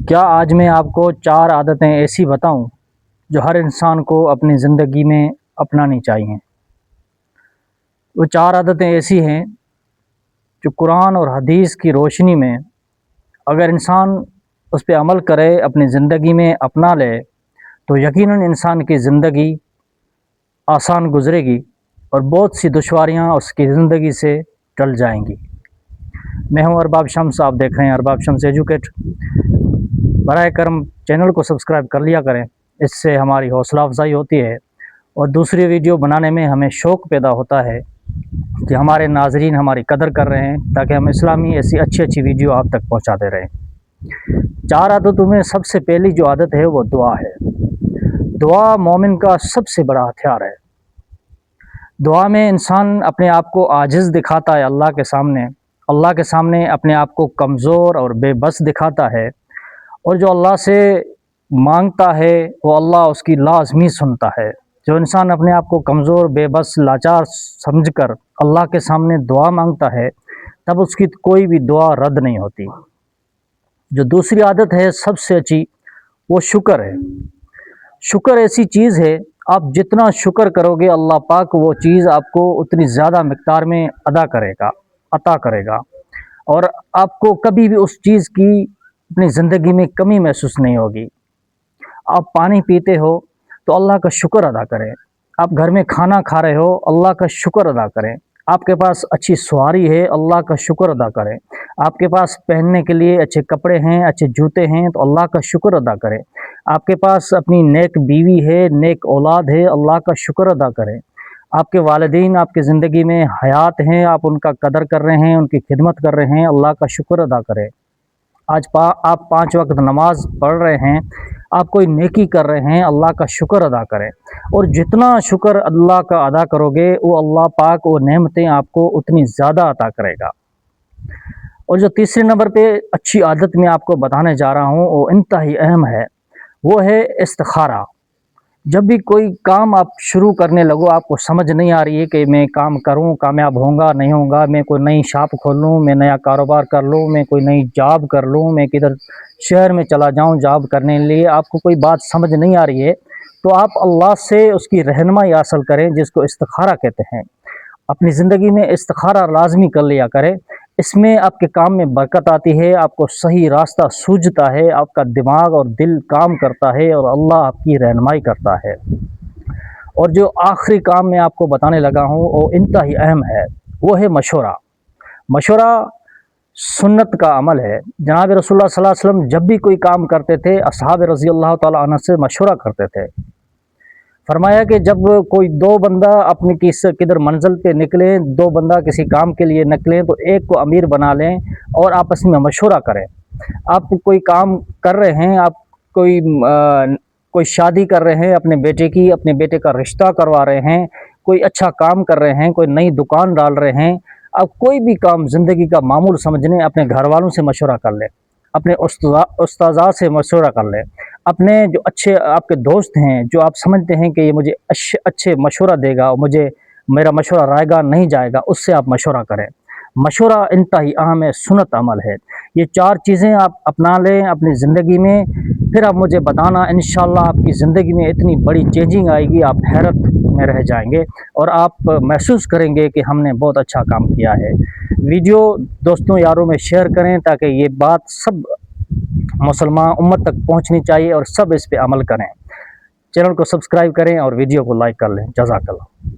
کیا آج میں آپ کو 4 عادتیں ایسی بتاؤں جو ہر انسان کو اپنی زندگی میں اپنانی چاہیے۔ وہ 4 عادتیں ایسی ہیں جو قرآن اور حدیث کی روشنی میں اگر انسان اس پہ عمل کرے، اپنی زندگی میں اپنا لے، تو یقیناً انسان کی زندگی آسان گزرے گی اور بہت سی دشواریاں اس کی زندگی سے ٹل جائیں گی۔ میں ہوں ارباب شمس، آپ دیکھ رہے ہیں ارباب شمس ایجوکیٹ۔ براہ کرم چینل کو سبسکرائب کر لیا کریں، اس سے ہماری حوصلہ افزائی ہوتی ہے اور دوسری ویڈیو بنانے میں ہمیں شوق پیدا ہوتا ہے کہ ہمارے ناظرین ہماری قدر کر رہے ہیں، تاکہ ہم اسلامی ایسی اچھی اچھی ویڈیو آپ تک پہنچاتے رہیں۔ 4 عادتوں میں سب سے پہلی جو عادت ہے وہ دعا ہے۔ دعا مومن کا سب سے بڑا ہتھیار ہے۔ دعا میں انسان اپنے آپ کو عاجز دکھاتا ہے اللہ کے سامنے اپنے آپ کو کمزور اور بے بس دکھاتا ہے، اور جو اللہ سے مانگتا ہے وہ اللہ اس کی لازمی سنتا ہے۔ جو انسان اپنے آپ کو کمزور، بے بس، لاچار سمجھ کر اللہ کے سامنے دعا مانگتا ہے، تب اس کی کوئی بھی دعا رد نہیں ہوتی۔ جو دوسری عادت ہے سب سے اچھی، وہ شکر ہے۔ شکر ایسی چیز ہے، آپ جتنا شکر کرو گے اللہ پاک وہ چیز آپ کو اتنی زیادہ مقدار میں عطا کرے گا، اور آپ کو کبھی بھی اس چیز کی اپنی زندگی میں کمی محسوس نہیں ہوگی۔ آپ پانی پیتے ہو تو اللہ کا شکر ادا کریں، آپ گھر میں کھانا کھا رہے ہو اللہ کا شکر ادا کریں، آپ کے پاس اچھی سواری ہے اللہ کا شکر ادا کریں، آپ کے پاس پہننے کے لیے اچھے کپڑے ہیں، اچھے جوتے ہیں تو اللہ کا شکر ادا کریں، آپ کے پاس اپنی نیک بیوی ہے، نیک اولاد ہے، اللہ کا شکر ادا کریں، آپ کے والدین آپ کی زندگی میں حیات ہیں، آپ ان کا قدر کر رہے ہیں، ان کی خدمت کر رہے ہیں، اللہ کا شکر ادا کریں۔ آج آپ 5 وقت نماز پڑھ رہے ہیں، آپ کوئی نیکی کر رہے ہیں، اللہ کا شکر ادا کریں، اور جتنا شکر اللہ کا ادا کرو گے وہ اللہ پاک وہ نعمتیں آپ کو اتنی زیادہ عطا کرے گا۔ اور جو تیسرے نمبر پہ اچھی عادت میں آپ کو بتانے جا رہا ہوں وہ انتہائی اہم ہے، وہ ہے استخارہ۔ جب بھی کوئی کام آپ شروع کرنے لگو، آپ کو سمجھ نہیں آ رہی ہے کہ میں کام کروں، کامیاب ہوں گا نہیں ہوں گا، میں کوئی نئی شاپ کھول لوں، میں نیا کاروبار کر لوں، میں کوئی نئی جاب کر لوں، میں کدھر شہر میں چلا جاؤں جاب کرنے لیے، آپ کو کوئی بات سمجھ نہیں آ رہی ہے، تو آپ اللہ سے اس کی رہنمائی حاصل کریں، جس کو استخارہ کہتے ہیں۔ اپنی زندگی میں استخارہ لازمی کر لیا کریں، اس میں آپ کے کام میں برکت آتی ہے، آپ کو صحیح راستہ سوجھتا ہے، آپ کا دماغ اور دل کام کرتا ہے اور اللہ آپ کی رہنمائی کرتا ہے۔ اور جو آخری کام میں آپ کو بتانے لگا ہوں وہ انتہائی اہم ہے، وہ ہے مشورہ۔ مشورہ سنت کا عمل ہے۔ جناب رسول اللہ صلی اللہ علیہ وسلم جب بھی کوئی کام کرتے تھے اصحاب رضی اللہ تعالیٰ عنہ سے مشورہ کرتے تھے۔ فرمایا کہ جب کوئی 2 بندہ اپنی کدھر منزل پہ نکلیں، 2 بندہ کسی کام کے لیے نکلیں تو ایک کو امیر بنا لیں اور آپس میں مشورہ کریں۔ آپ کوئی کام کر رہے ہیں، آپ کوئی شادی کر رہے ہیں اپنے بیٹے کا رشتہ کروا رہے ہیں، کوئی اچھا کام کر رہے ہیں، کوئی نئی دکان ڈال رہے ہیں، آپ کوئی بھی کام زندگی کا معمول سمجھنے اپنے گھر والوں سے مشورہ کر لیں، اپنے استاذہ سے مشورہ کر لیں، اپنے جو اچھے آپ کے دوست ہیں جو آپ سمجھتے ہیں کہ یہ مجھے اچھے مشورہ دے گا، میرا مشورہ رائے گا نہیں جائے گا، اس سے آپ مشورہ کریں۔ مشورہ انتہائی اہم ہے، سنت عمل ہے۔ یہ 4 چیزیں آپ اپنا لیں اپنی زندگی میں، پھر آپ مجھے بتانا، انشاءاللہ آپ کی زندگی میں اتنی بڑی چینجنگ آئے گی، آپ حیرت میں رہ جائیں گے اور آپ محسوس کریں گے کہ ہم نے بہت اچھا کام کیا ہے۔ ویڈیو دوستوں یاروں میں شیئر کریں تاکہ یہ بات سب مسلمان امت تک پہنچنی چاہیے اور سب اس پہ عمل کریں۔ چینل کو سبسکرائب کریں اور ویڈیو کو لائک کر لیں۔ جزاک اللہ۔